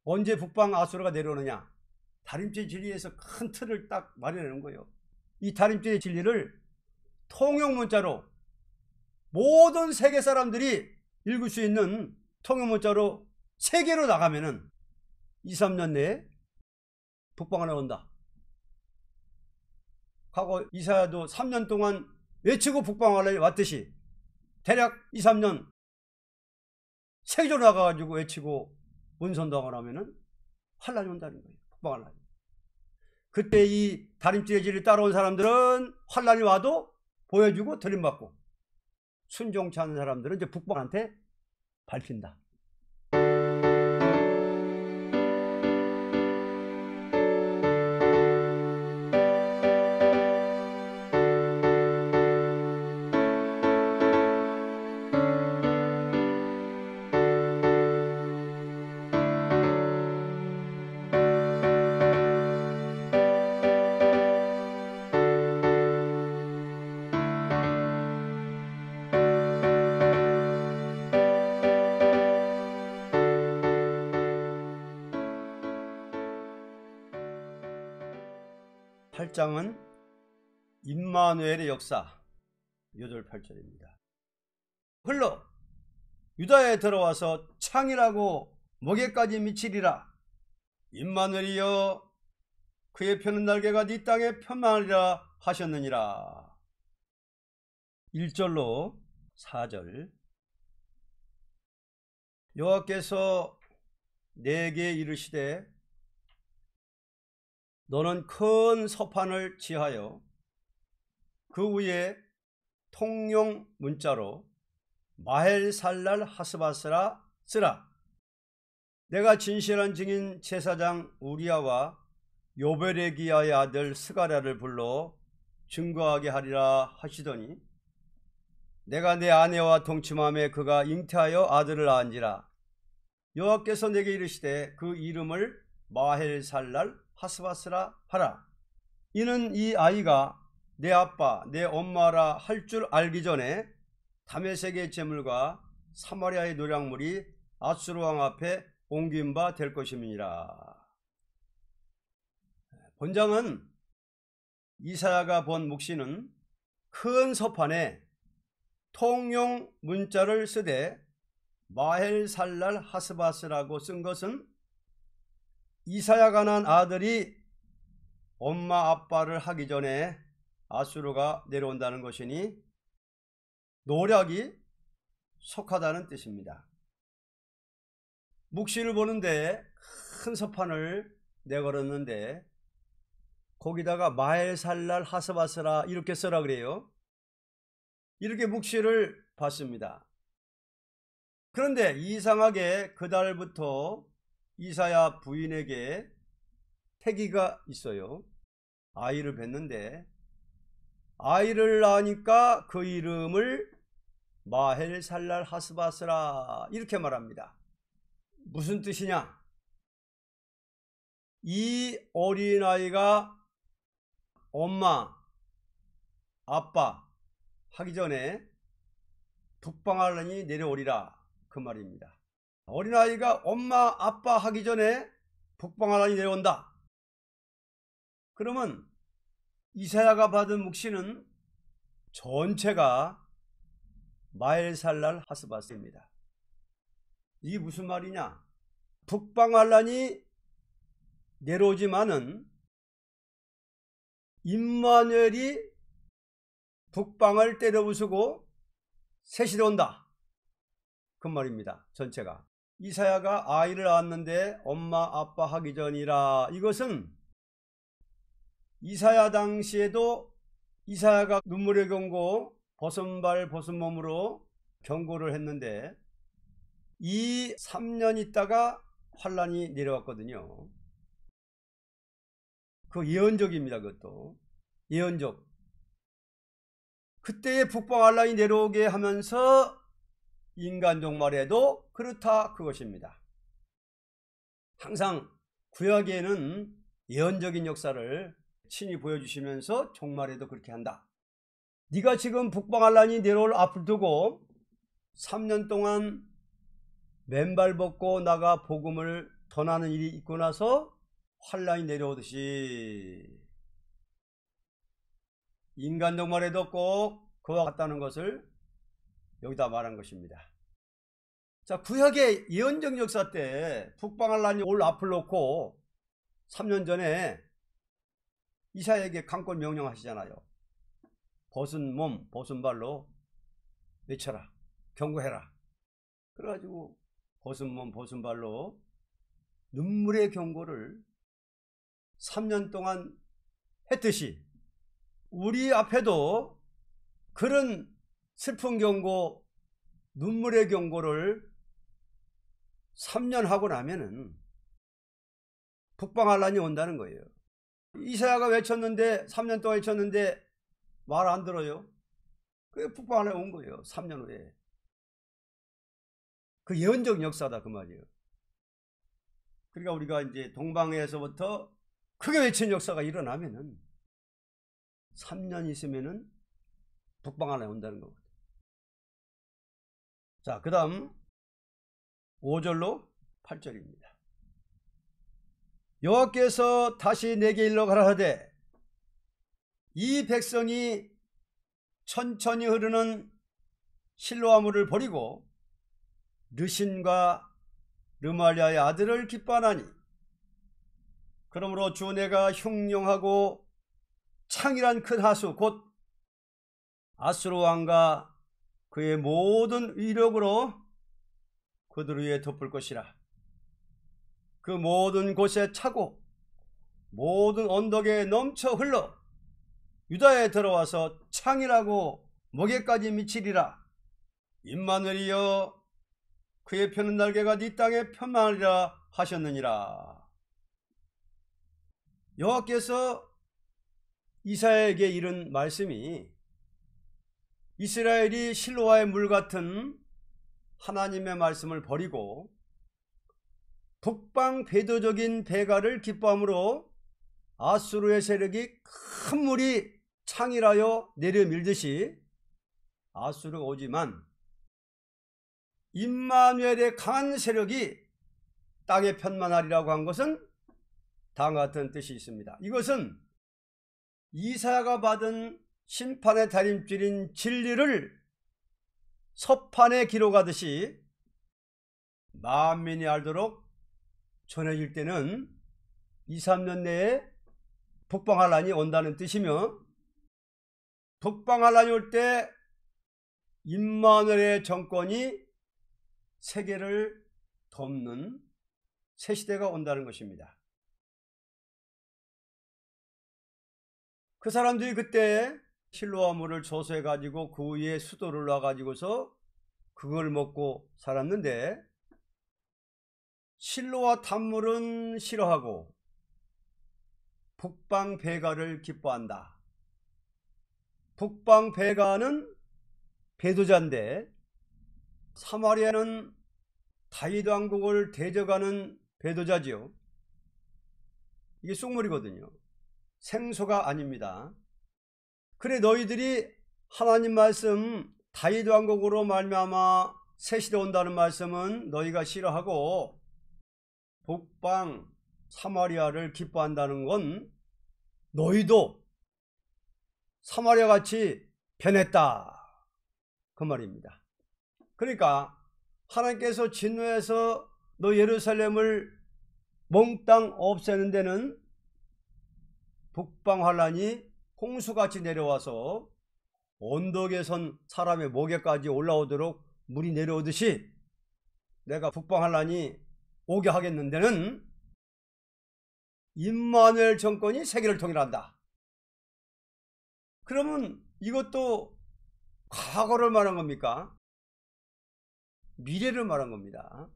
언제 북방 아수르가 내려오느냐? 다림쥐 진리에서 큰 틀을 딱 마련해놓은 거예요. 이 다림쥐의 진리를 통용문자로 모든 세계 사람들이 읽을 수 있는 통용문자로 세계로 나가면은 2, 3년 내에 북방을 온다. 과거 이사야도 3년 동안 외치고 북방을 왔듯이 대략 2, 3년 세계적으로 나가가지고 외치고 문선동을 하면은 환란이 온다는 거예요. 북방환란이. 그때 이 다림쥐의 진리를 따라온 사람들은 환란이 와도 보여주고 들림받고, 순종치 않는 사람들은 이제 북방한테 밟힌다. 팔 장은 임마누엘의 역사 6절 8절입니다. 흘러 유다에 들어와서 창이라고 목에까지 미치리라. 임마누엘이여 그의 펴는 날개가 네 땅에 편만하리라 하셨느니라. 1절로 4절. 여호와께서 내게 이르시되 너는 큰 서판을 지하여 그 위에 통용 문자로 마헬살랄 하스바스라 쓰라. 내가 진실한 증인 제사장 우리야와 요베레기야의 아들 스가랴를 불러 증거하게 하리라 하시더니 내가 내 아내와 동침함에 그가 잉태하여 아들을 낳은지라. 여호와께서 내게 이르시되 그 이름을 마헬살랄 하스바스라 하라. 이는 이 아이가 내 아빠 내 엄마라 할 줄 알기 전에 다메섹의 제물과 사마리아의 노략물이 아수르 왕 앞에 옮긴 바 될 것임이니라. 본장은 이사야가 본 묵시는 큰 서판에 통용 문자를 쓰되 마헬살랄 하스바스라고 쓴 것은 이사야가 난 아들이 엄마 아빠를 하기 전에 아수르가 내려온다는 것이니 노략이 속하다는 뜻입니다. 묵시를 보는데 큰 서판을 내걸었는데 거기다가 마헬살랄 하스바스라 이렇게 써라 그래요. 이렇게 묵시를 봤습니다. 그런데 이상하게 그달부터 이사야 부인에게 태기가 있어요. 아이를 뵀는데 아이를 낳으니까 그 이름을 마헬살랄 하스바스라 이렇게 말합니다. 무슨 뜻이냐? 이 어린아이가 엄마 아빠 하기 전에 북방환란이 내려오리라 그 말입니다. 어린아이가 엄마 아빠 하기 전에 북방환란이 내려온다. 그러면 이사야가 받은 묵시는 전체가 마헬살랄 하스바스입니다. 이게 무슨 말이냐? 북방환란이 내려오지만은 임마누엘이 북방을 때려부수고 셋이 들어온다 그 말입니다. 전체가. 이사야가 아이를 낳았는데 엄마 아빠 하기 전이라. 이것은 이사야 당시에도 이사야가 눈물의 경고 벗은 벗은 몸으로 경고를 했는데 이 3년 있다가 환란이 내려왔거든요. 그 예언적입니다. 그것도 예언적. 그때의 북방 환란이 내려오게 하면서 인간종 말에도 그렇다 그것입니다. 항상 구약에는 예언적인 역사를 친히 보여주시면서 종말에도 그렇게 한다. 네가 지금 북방환란이 내려올 앞을 두고 3년 동안 맨발 벗고 나가 복음을 전하는 일이 있고 나서 환란이 내려오듯이 인간 동말에도 꼭 그와 같다는 것을 여기다 말한 것입니다. 자, 구약의 예언적 역사 때 북방한란이 올 앞을 놓고 3년 전에 이사야에게 강권 명령하시잖아요. 벗은 몸 벗은 발로 외쳐라, 경고해라. 그래가지고 벗은 몸 벗은 발로 눈물의 경고를 3년 동안 했듯이 우리 앞에도 그런 슬픈 경고, 눈물의 경고를 3년 하고 나면은 북방한란이 온다는 거예요. 이사야가 외쳤는데 3년 동안 외쳤는데 말 안 들어요. 그게 북방한란이 온 거예요. 3년 후에. 그 예언적 역사다 그 말이에요. 그러니까 우리가 이제 동방에서부터 크게 외친 역사가 일어나면은 3년 있으면은 북방한란이 온다는 거거든요. 자, 그 다음 5절로 8절입니다. 여호와께서 다시 내게 일러 가라사대 이 백성이 천천히 흐르는 실로아물을 버리고 르신과 르말리아의 아들을 기뻐하나니 그러므로 주 내가 흉룡하고 창이란 큰 하수 곧 아수르 왕과 그의 모든 위력으로 그들 위에 덮을 것이라. 그 모든 곳에 차고 모든 언덕에 넘쳐 흘러 유다에 들어와서 창이라고 목에까지 미치리라. 임마누엘이여 그의 펴는 날개가 네 땅에 편만하리라 하셨느니라. 여호와께서 이사야에게 이른 말씀이 이스라엘이 실로아의 물 같은 하나님의 말씀을 버리고 북방 배도적인 배가를 기뻐함으로 아수르의 세력이 큰 물이 창이라여 내려밀듯이 아수르가 오지만 임마누엘의 강한 세력이 땅에 편만하리라고 한 것은 다음과 같은 뜻이 있습니다. 이것은 이사야가 받은 심판의 다림줄인 진리를 서판에 기록하듯이 만민이 알도록 전해질 때는 2, 3년 내에 북방한란이 온다는 뜻이며 북방한란이 올 때 임마누엘의 정권이 세계를 덮는 새 시대가 온다는 것입니다. 그 사람들이 그때 실로아물을 조소해 가지고 그 위에 수도를 놔 가지고서 그걸 먹고 살았는데 실로아 단물은 싫어하고 북방 배가를 기뻐한다. 북방 배가는 배도자인데 사마리아는 다윗 왕국을 대적하는 배도자지요. 이게 쑥물이거든요. 생소가 아닙니다. 그래 너희들이 하나님 말씀 다윗 왕국으로 말미암아 새 시대 온다는 말씀은 너희가 싫어하고 북방 사마리아를 기뻐한다는 건 너희도 사마리아 같이 변했다 그 말입니다. 그러니까 하나님께서 진노해서 너 예루살렘을 몽땅 없애는 데는 북방 환란이 홍수같이 내려와서 언덕에 선 사람의 목에까지 올라오도록 물이 내려오듯이 내가 북방 환란이 오게 하겠는 데는 임마누엘 정권이 세계를 통일한다. 그러면 이것도 과거를 말한 겁니까? 미래를 말한 겁니다.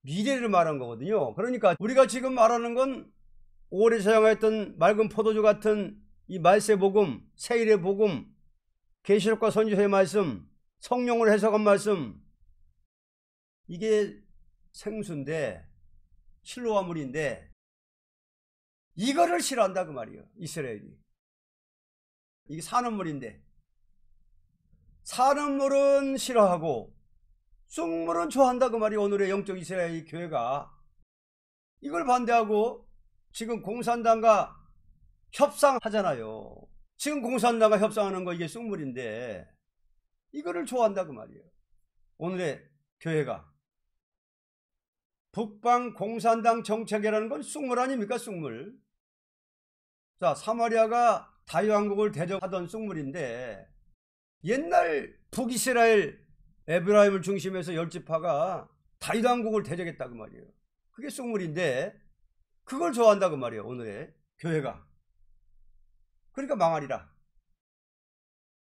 미래를 말한 거거든요. 그러니까 우리가 지금 말하는 건 오래 사용했던 맑은 포도주 같은 이 말세 복음, 세일의 복음, 계시록과 선지서의 말씀, 성령을 해석한 말씀, 이게 생수인데 실로아물인데 이거를 싫어한다 그 말이에요. 이스라엘이. 이게 사는 물인데 사는 물은 싫어하고 쑥물은 좋아한다 그 말이 오늘의 영적 이스라엘 교회가 이걸 반대하고 지금 공산당과 협상하잖아요. 지금 공산당과 협상하는 거 이게 쑥물인데 이거를 좋아한다 그 말이에요. 오늘의 교회가 북방 공산당 정책이라는 건 쑥물 아닙니까? 쑥물. 자, 사마리아가 다윗왕국을 대적하던 쑥물인데 옛날 북이스라엘 에브라임을 중심해서 열지파가 다윗왕국을 대적했다 그 말이에요. 그게 쑥물인데 그걸 좋아한다 그 말이에요. 오늘의 교회가. 그러니까 망하리라.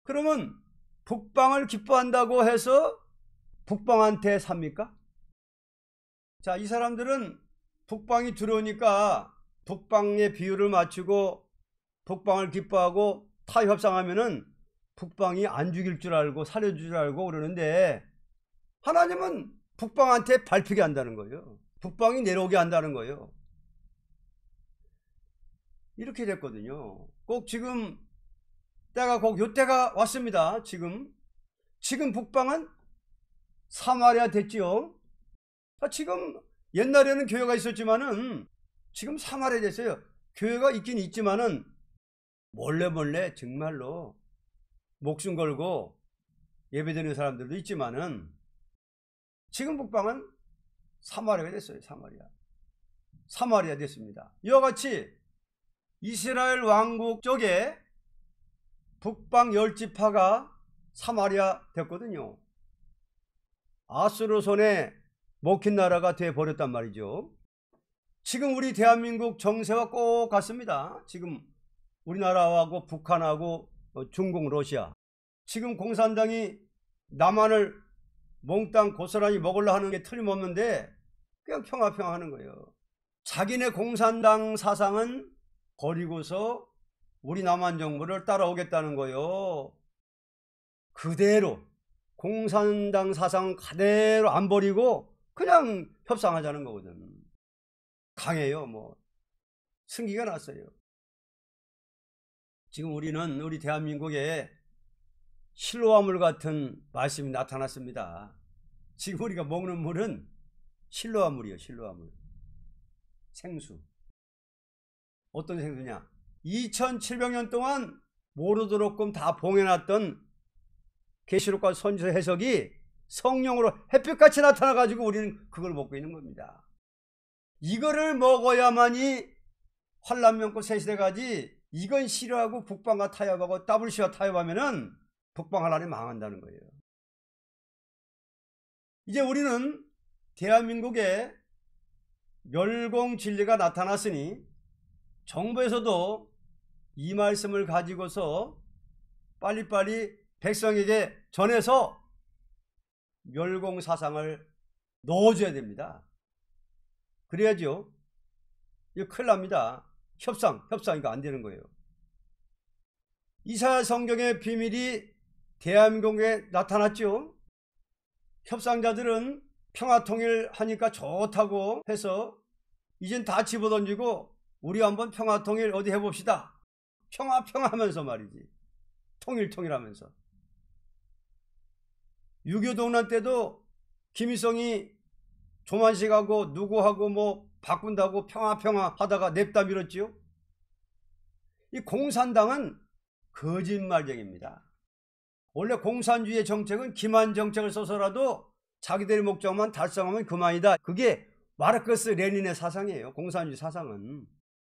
그러면 북방을 기뻐한다고 해서 북방한테 삽니까? 자, 이 사람들은 북방이 들어오니까 북방의 비율을 맞추고 북방을 기뻐하고 타협 협상하면은 북방이 안 죽일 줄 알고 살려줄 줄 알고 그러는데 하나님은 북방한테 밟히게 한다는 거예요. 북방이 내려오게 한다는 거예요. 이렇게 됐거든요. 꼭 지금 때가 꼭 요때가 왔습니다. 지금 북방은 사마리아 됐지요. 지금 옛날에는 교회가 있었지만은 지금 사마리아 됐어요. 교회가 있긴 있지만은 몰래 정말로 목숨 걸고 예배드리는 사람들도 있지만은 지금 북방은 사마리아가 됐어요. 사마리아 됐습니다. 이와 같이 이스라엘 왕국 쪽에 북방 열지파가 사마리아 됐거든요. 아수르 손에 먹힌 나라가 돼버렸단 말이죠. 지금 우리 대한민국 정세와 꼭 같습니다. 지금 우리나라하고 북한하고 중국, 러시아. 지금 공산당이 남한을 몽땅 고스란히 먹으려 하는 게 틀림없는데 그냥 평화 하는 거예요. 자기네 공산당 사상은 버리고서 우리 남한 정부를 따라오겠다는 거예요. 그대로 공산당 사상 그대로 안 버리고 그냥 협상하자는 거거든. 강해요. 뭐 승기가 났어요. 지금 우리는 우리 대한민국에 실로아물 같은 말씀이 나타났습니다. 지금 우리가 먹는 물은 실로아물이에요. 실로아물. 생수. 어떤 생수냐? 2700년 동안 모르도록끔 다 봉해놨던 계시록과 선지서 해석이 성령으로 햇빛같이 나타나가지고 우리는 그걸 먹고 있는 겁니다. 이거를 먹어야만이 환란 명고 세시대가지 이건 싫어하고 북방과 타협하고 WC와 타협하면은 북방 환란이 망한다는 거예요. 이제 우리는 대한민국에 멸공 진리가 나타났으니 정부에서도 이 말씀을 가지고서 빨리빨리 백성에게 전해서 멸공 사상을 넣어줘야 됩니다. 그래야죠. 이거 큰일 납니다. 협상 이거 안 되는 거예요. 이사야 성경의 비밀이 대한민국에 나타났죠. 협상자들은 평화통일 하니까 좋다고 해서 이젠 다 집어던지고 우리 한번 평화통일 어디 해봅시다. 평화 하면서 말이지. 통일 하면서. 6.25 동란 때도 김일성이 조만식하고 누구하고 뭐 바꾼다고 평화 하다가 냅다 밀었지요. 이 공산당은 거짓말쟁입니다. 원래 공산주의의 정책은 기만 정책을 써서라도 자기들의 목적만 달성하면 그만이다. 그게 마르크스 레닌의 사상이에요. 공산주의 사상은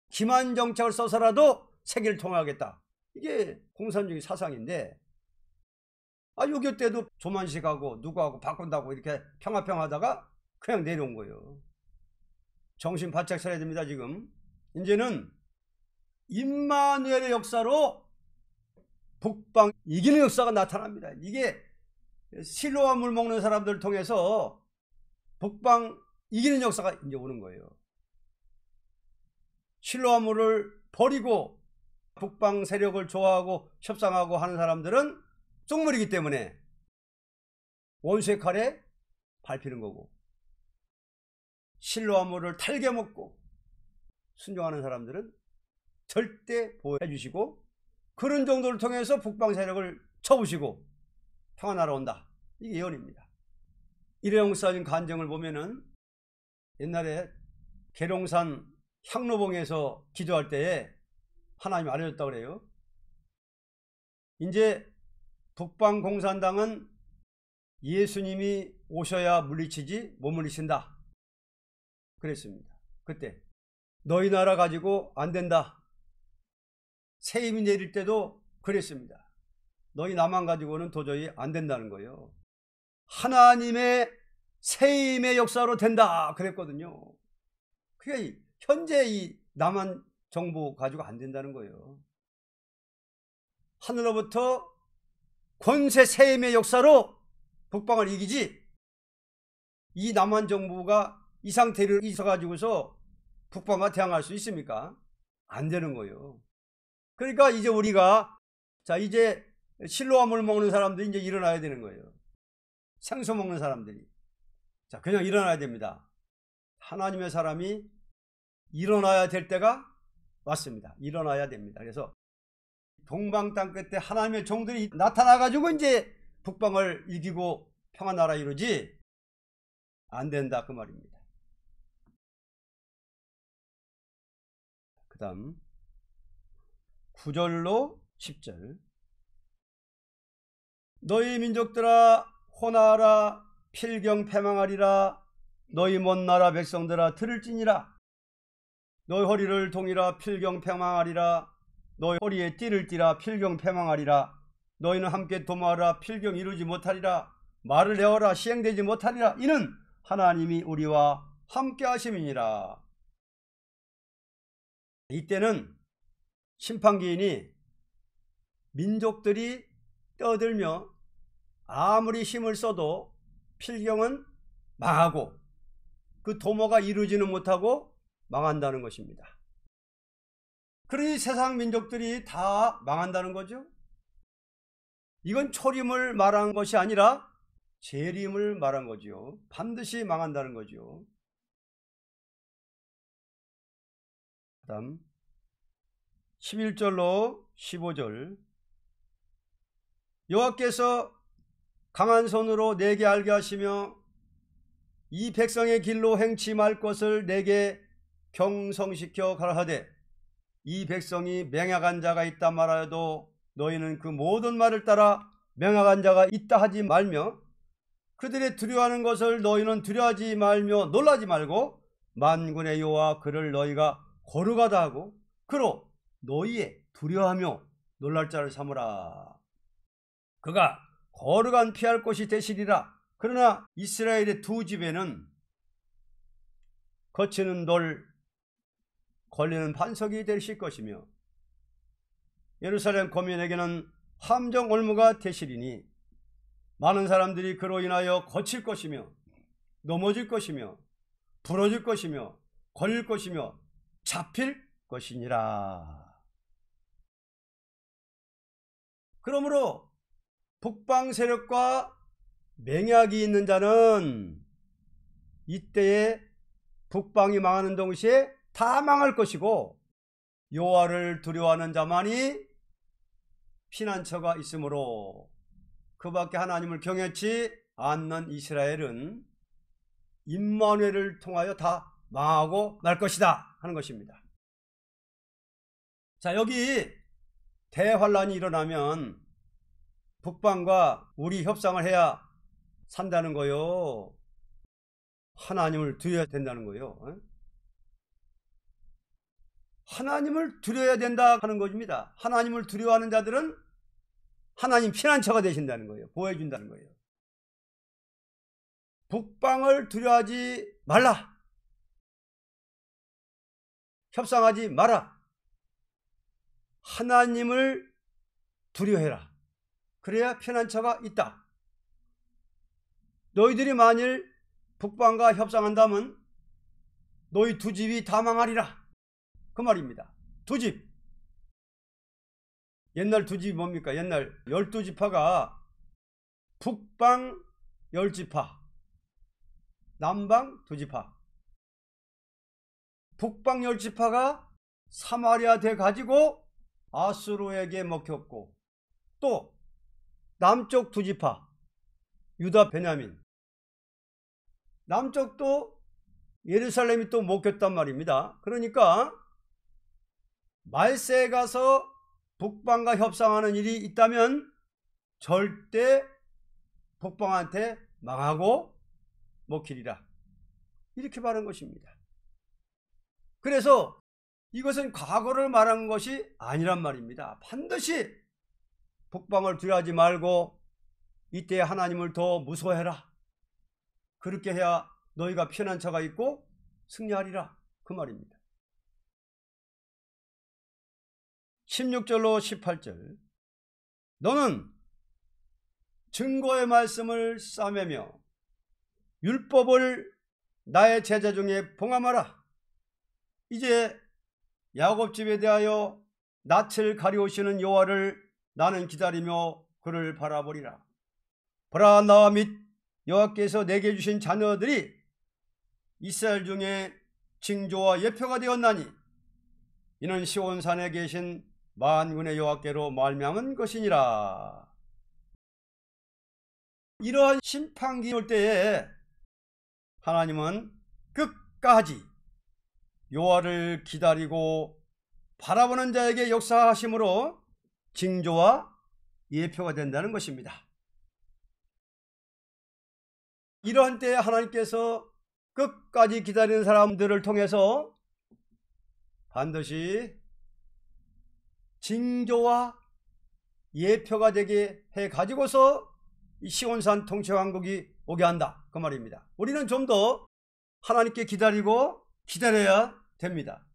기만 정책을 써서라도 세계를 통합하겠다. 이게 공산주의 사상인데 6.25 때도 조만식하고 누구하고 바꾼다고 이렇게 평화하다가 그냥 내려온 거예요. 정신 바짝 차려야 됩니다. 지금 이제는 임마누엘의 역사로 북방 이기는 역사가 나타납니다. 이게 실로와 물 먹는 사람들을 통해서 북방 이기는 역사가 이제 오는 거예요. 실로와 물을 버리고 북방 세력을 좋아하고 협상하고 하는 사람들은 쑥물이기 때문에 원수의 칼에 밟히는 거고, 실로와 물을 탈게 먹고 순종하는 사람들은 절대 보호해 주시고 그런 정도를 통해서 북방 세력을 쳐부시고 평화 날아온다. 이게 예언입니다. 일회용사진 간증을 보면은 옛날에 계룡산 향로봉에서 기도할 때에 하나님이 알려줬다고 그래요. 이제 북방공산당은 예수님이 오셔야 물리치지 못 물리친다 그랬습니다. 그때 너희 나라 가지고 안 된다. 세임이 내릴 때도 그랬습니다. 너희 나만 가지고는 도저히 안 된다는 거예요. 하나님의 세임의 역사로 된다 그랬거든요. 그게 현재 이 남한 정부 가지고 안 된다는 거예요. 하늘로부터 권세 세임의 역사로 북방을 이기지, 이 남한 정부가 이 상태를 있어가지고서 북방과 대항할 수 있습니까? 안 되는 거예요. 그러니까 이제 우리가 이제 실로암을 먹는 사람들이 이제 일어나야 되는 거예요. 생수 먹는 사람들이 그냥 일어나야 됩니다. 하나님의 사람이 일어나야 될 때가 왔습니다. 일어나야 됩니다. 그래서 동방 땅끝에 하나님의 종들이 나타나가지고 이제 북방을 이기고 평안나라 이루지 안 된다 그 말입니다. 그 다음 9절로 10절. 너희 민족들아 호나라 필경 패망하리라. 너희 먼 나라 백성들아 들을지니라. 너희 허리를 동이라 필경 패망하리라. 너희 허리에 띠를 띠라 필경 패망하리라. 너희는 함께 도모하라 필경 이루지 못하리라. 말을 내어라 시행되지 못하리라. 이는 하나님이 우리와 함께 하심이니라. 이때는 심판기인이 민족들이 떠들며 아무리 힘을 써도 필경은 망하고 그 도모가 이루지는 못하고 망한다는 것입니다. 그러니 세상 민족들이 다 망한다는 거죠. 이건 초림을 말한 것이 아니라 재림을 말한 거죠. 반드시 망한다는 거죠. 그 다음 11절로 15절. 여호와께서 강한 손으로 내게 알게 하시며 이 백성의 길로 행치 말 것을 내게 경성시켜 가라하되 이 백성이 맹약한 자가 있다 말하여도 너희는 그 모든 말을 따라 맹약한 자가 있다 하지 말며 그들의 두려워하는 것을 너희는 두려워하지 말며 놀라지 말고 만군의 여호와 그를 너희가 거룩하다 하고 그로 너희의 두려워하며 놀랄 자를 삼으라. 그가 거룩한 피할 곳이 되시리라. 그러나 이스라엘의 두 집에는 거치는 돌 걸리는 반석이 되실 것이며 예루살렘 거민에게는 함정 올무가 되시리니 많은 사람들이 그로 인하여 거칠 것이며 넘어질 것이며 부러질 것이며 걸릴 것이며 잡힐 것이니라. 그러므로 북방 세력과 맹약이 있는 자는 이때에 북방이 망하는 동시에 다 망할 것이고 여호와를 두려워하는 자만이 피난처가 있으므로 그 밖에 하나님을 경외치 않는 이스라엘은 임마누엘을 통하여 다 망하고 말 것이다 하는 것입니다. 자, 여기 대환란이 일어나면 북방과 우리 협상을 해야 산다는 거요. 하나님을 두려워야 된다는 거요. 하나님을 두려워야 된다 하는 것입니다. 하나님을 두려워하는 자들은 하나님 피난처가 되신다는 거예요. 보호해준다는 거예요. 북방을 두려워하지 말라. 협상하지 마라. 하나님을 두려워해라. 그래야 피난처가 있다. 너희들이 만일 북방과 협상한다면 너희 두 집이 다 망하리라. 그 말입니다. 두 집. 옛날 두 집이 뭡니까? 옛날 12지파가 북방 10지파, 남방 2지파. 북방 10지파가 사마리아 돼 가지고 아수르에게 먹혔고 또 남쪽 2지파 유다 베냐민, 남쪽도 예루살렘이 또 먹혔단 말입니다. 그러니까 말세에 가서 북방과 협상하는 일이 있다면 절대 북방한테 망하고 먹히리라, 이렇게 말한 것입니다. 그래서 이것은 과거를 말한 것이 아니란 말입니다. 반드시 북방을 두려워하지 말고 이때 하나님을 더 무서워해라. 그렇게 해야 너희가 피난처가 있고 승리하리라, 그 말입니다. 16절로 18절. 너는 증거의 말씀을 싸매며 율법을 나의 제자 중에 봉함하라. 이제 야곱 집에 대하여 낯을 가리우시는 여호와를 나는 기다리며 그를 바라보리라. 보라, 나와 및 여호와께서 내게 주신 자녀들이 이스라엘 중에 징조와 예표가 되었나니 이는 시온산에 계신 만군의 여호와께로 말미암은 것이니라. 이러한 심판기 올 때에 하나님은 끝까지 여호와를 기다리고 바라보는 자에게 역사하심으로 징조와 예표가 된다는 것입니다. 이러한 때에 하나님께서 끝까지 기다리는 사람들을 통해서 반드시 징조와 예표가 되게 해가지고서 이 시온산 통치왕국이 오게 한다, 그 말입니다. 우리는 좀 더 하나님께 기다리고 기다려야 됩니다.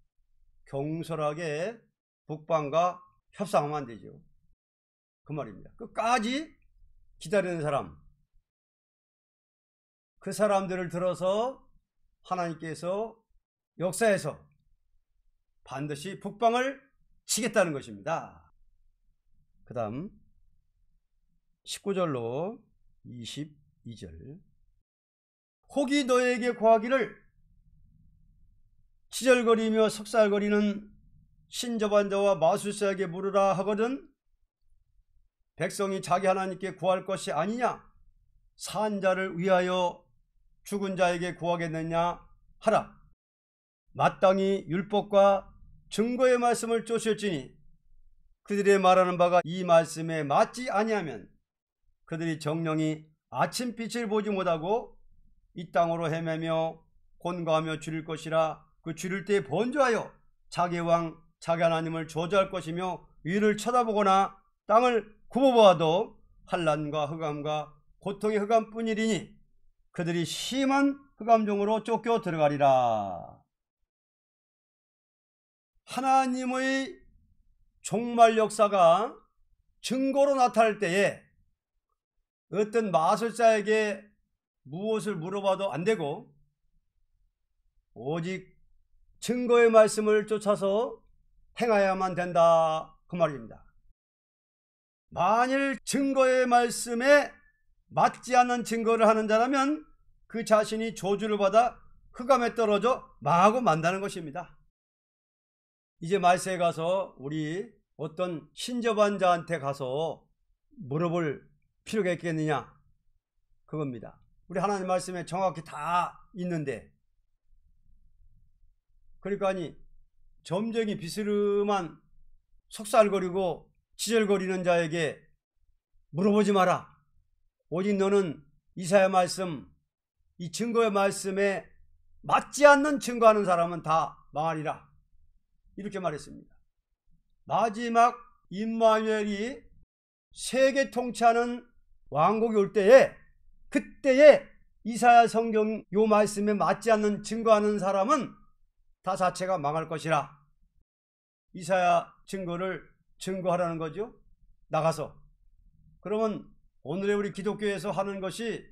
경솔하게 북방과 협상하면 안 되죠, 그 말입니다. 끝까지 기다리는 사람, 그 사람들을 들어서 하나님께서 역사에서 반드시 북방을 치겠다는 것입니다. 그 다음 19절로 22절. 혹이 너에게 고하기를 치절거리며 석살거리는 신접한 자와 마술사에게 물으라 하거든 백성이 자기 하나님께 구할 것이 아니냐, 산 자를 위하여 죽은 자에게 구하겠느냐 하라. 마땅히 율법과 증거의 말씀을 쫓을지니 그들의 말하는 바가 이 말씀에 맞지 아니하면 그들이 정령이 아침빛을 보지 못하고 이 땅으로 헤매며 곤고하며 줄일 것이라. 그 줄일 때 번주하여 자기 왕 자기 하나님을 저주할 것이며 위를 쳐다보거나 땅을 굽어보아도 환난과 흑암과 고통의 흑암뿐이리니 그들이 심한 흑암 중으로 쫓겨 들어가리라. 하나님의 종말 역사가 증거로 나타날 때에 어떤 마술사에게 무엇을 물어봐도 안 되고 오직 증거의 말씀을 쫓아서 행하야만 된다, 그 말입니다. 만일 증거의 말씀에 맞지 않는 증거를 하는 자라면 그 자신이 저주를 받아 흑암에 떨어져 망하고 만다는 것입니다. 이제 말세에 가서 우리 어떤 신접한 자한테 가서 물어볼 필요가 있겠느냐, 그겁니다. 우리 하나님 말씀에 정확히 다 있는데, 그러니까 아니 점쟁이 비스름한 속살거리고 치절거리는 자에게 물어보지 마라. 오직 너는 이사야 말씀, 이 증거의 말씀에 맞지 않는 증거하는 사람은 다 망하리라, 이렇게 말했습니다. 마지막 임마누엘이 세계 통치하는 왕국이 올 때에, 그때에 이사야 성경 요 말씀에 맞지 않는 증거하는 사람은 다 자체가 망할 것이라. 이사야 증거를 증거하라는 거죠, 나가서. 그러면 오늘의 우리 기독교에서 하는 것이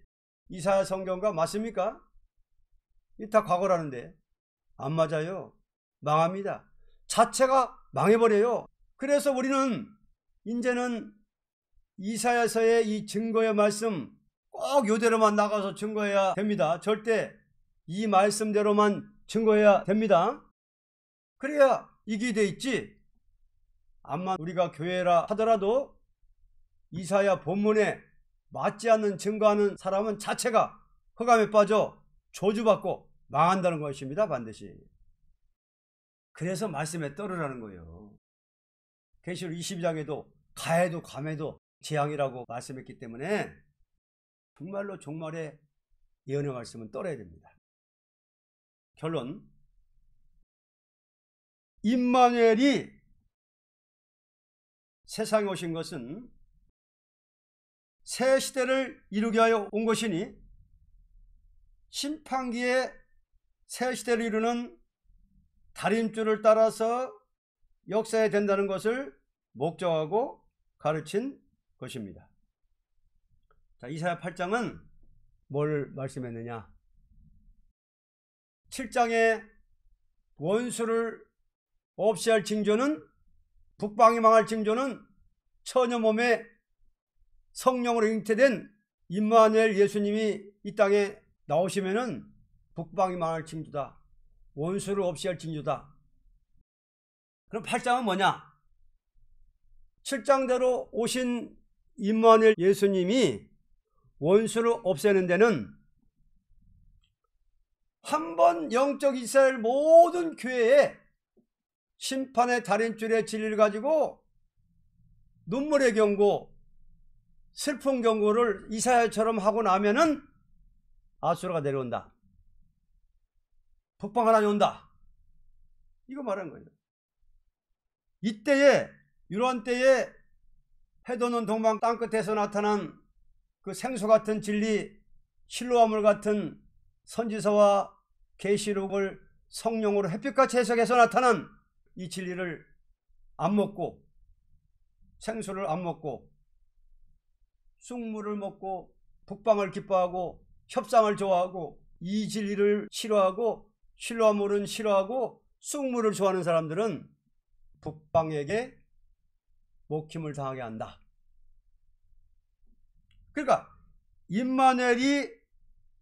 이사야 성경과 맞습니까? 이 다 과거라는데. 안 맞아요. 망합니다. 자체가 망해버려요. 그래서 우리는 이제는 이사야서의 이 증거의 말씀 꼭 요대로만 나가서 증거해야 됩니다. 절대 이 말씀대로만 증거해야 됩니다. 그래야 이게 돼 있지. 암만 우리가 교회라 하더라도 이사야 본문에 맞지 않는 증거하는 사람은 자체가 흑암에 빠져 저주받고 망한다는 것입니다. 반드시. 그래서 말씀에 따르라는 거예요. 계시록 22장에도 가해도 감해도 재앙이라고 말씀했기 때문에 정말로 종말에 예언의 말씀은 떨어야 됩니다. 결론, 임마누엘이 세상에 오신 것은 새 시대를 이루게 하여 온 것이니 심판기에 새 시대를 이루는 다림줄을 따라서 역사해야 된다는 것을 목적하고 가르친 것입니다. 자, 이사야 8장은 뭘 말씀했느냐? 7장에 원수를 없이 할 징조는, 북방이 망할 징조는 처녀 몸에 성령으로 잉태된 임마누엘 예수님이 이 땅에 나오시면은 북방이 망할 징조다. 원수를 없이 할 징조다. 그럼 8장은 뭐냐? 7장대로 오신 임마누엘 예수님이 원수를 없애는 데는 한 번 영적 이스라엘 모든 교회에 심판의 다림줄의 진리를 가지고 눈물의 경고, 슬픈 경고를 이사야처럼 하고 나면은 아수라가 내려온다. 북방 하나님 온다. 이거 말하는 거예요. 이때에, 이러한 때에 해돋는 동방 땅끝에서 나타난 그 생수 같은 진리, 실로아물 같은 선지서와 계시록을 성령으로 햇빛같이 해석해서 나타난 이 진리를 안 먹고, 생수를 안 먹고, 쑥물을 먹고 북방을 기뻐하고 협상을 좋아하고 이 진리를 싫어하고 실로아물은 싫어하고 쑥물을 좋아하는 사람들은 북방에게 먹힘을 당하게 한다. 그러니까 임마누엘이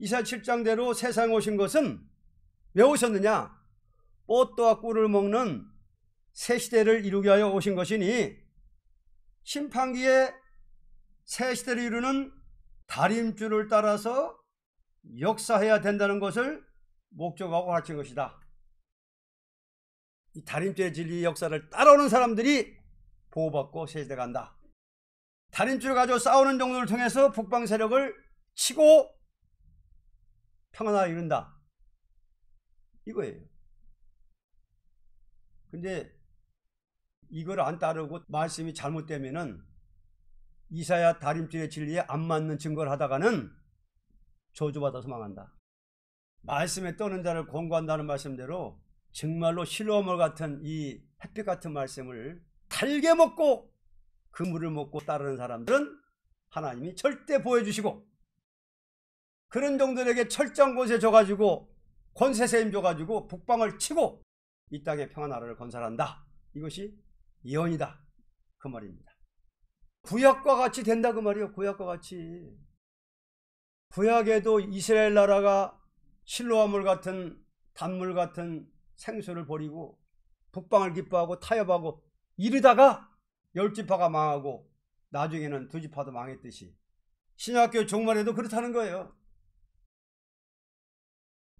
이사야 7장대로 세상에 오신 것은 왜 오셨느냐? 뽀또와 꿀을 먹는 새 시대를 이루게 하여 오신 것이니 심판기에 새 시대를 이루는 다림줄을 따라서 역사해야 된다는 것을 목적하고 가르친 것이다. 이 다림줄의 진리 역사를 따라오는 사람들이 보호받고 새 시대가 간다. 다림줄을 가지고 싸우는 정도를 통해서 북방 세력을 치고 평안을 이룬다. 이거예요. 근데 이걸 안 따르고 말씀이 잘못되면은 이사야 다림줄의 진리에 안 맞는 증거를 하다가는 저주받아서 망한다. 말씀에 떠는 자를 권고한다는 말씀대로 정말로 실로아물 같은 이 햇빛 같은 말씀을 달게 먹고 그 물을 먹고 따르는 사람들은 하나님이 절대 보여주시고, 그런 종들에게 철장 곳에 줘가지고 권세세임 줘가지고 북방을 치고 이 땅에 평안나라를 건설한다. 이것이 예언이다. 그 말입니다. 구약과 같이 된다 그 말이에요. 구약과 같이. 구약에도 이스라엘 나라가 실로아물 같은 단물 같은 생수를 버리고 북방을 기뻐하고 타협하고 이르다가 10지파가 망하고 나중에는 2지파도 망했듯이 신약교 종말에도 그렇다는 거예요.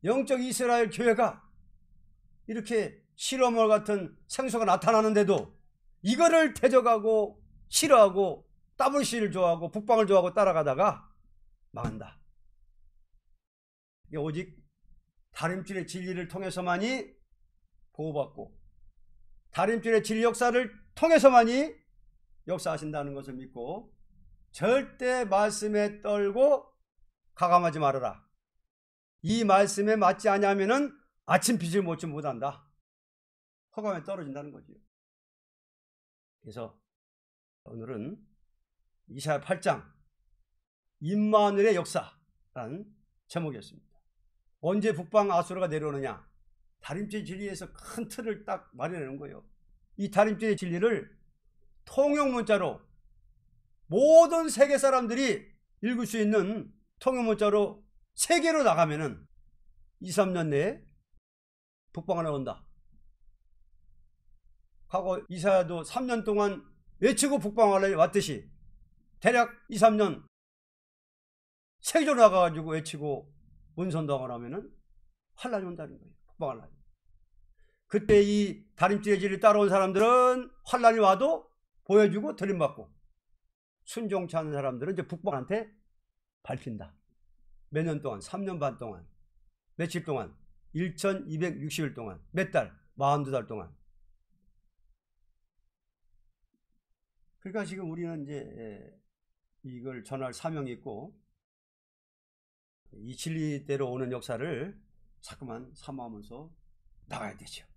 영적 이스라엘 교회가 이렇게 실로아물 같은 생수가 나타나는데도 이거를 대적하고 싫어하고 WC를 좋아하고 북방을 좋아하고 따라가다가 망한다. 이게 오직 다림줄의 진리를 통해서만이 보호받고 다림줄의 진리 역사를 통해서만이 역사하신다는 것을 믿고 절대 말씀에 떨고 가감하지 말아라. 이 말씀에 맞지 않으면은 아침 빛을 못지 못한다. 허감에 떨어진다는 거죠. 그래서 오늘은 이사야 8장 임마누엘의 역사라는 제목이었습니다. 언제 북방 아수르가 내려오느냐? 다림줄의 진리에서 큰 틀을 딱 마련해놓은 거예요. 이 다림줄의 진리를 통용문자로 모든 세계 사람들이 읽을 수 있는 통용문자로 세계로 나가면은 2, 3년 내에 북방을 나온다. 과거 이사야도 3년 동안 외치고 북방을 왔듯이 대략 2, 3년 세계적으로 나가가지고 외치고 문선동을 하면은 환란이 온다는 거예요. 북방환란이. 그때 이 다림질의 진리를 따라온 사람들은 환란이 와도 보여주고 들림받고, 순종치 않은 사람들은 이제 북방한테 밟힌다. 몇 년 동안, 3년 반 동안, 며칠 동안, 1260일 동안, 몇 달, 42달 동안. 그러니까 지금 우리는 이제 이걸 전할 사명이 있고, 이 진리대로 오는 역사를 자꾸만 사모하면서 나가야 되죠.